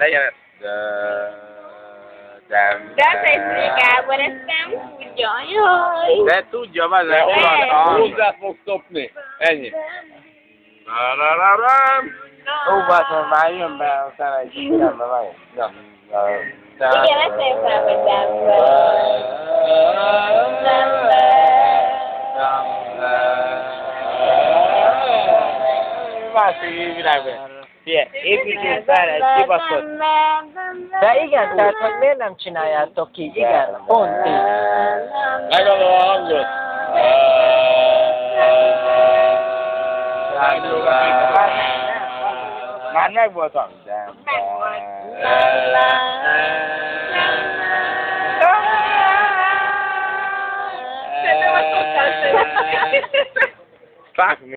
Legyen ez. De azt hiszem, Gábor ezt nem tudja, jaj. De tudja, az De hozzá fog szopni. Ennyi. Ó, basszor, már jön be, aztán egy ilyenbe vagy. Igen, ezt én felvettem. Másik világban. Fie, építjünk fel egy kibaszott. De igen, tehát hogy miért nem csináljátok így? Igen, pont így. Megadom a hangot. Már megvoltam. Megvolt. Szerintem azt mondtál, hogy... Fuck me.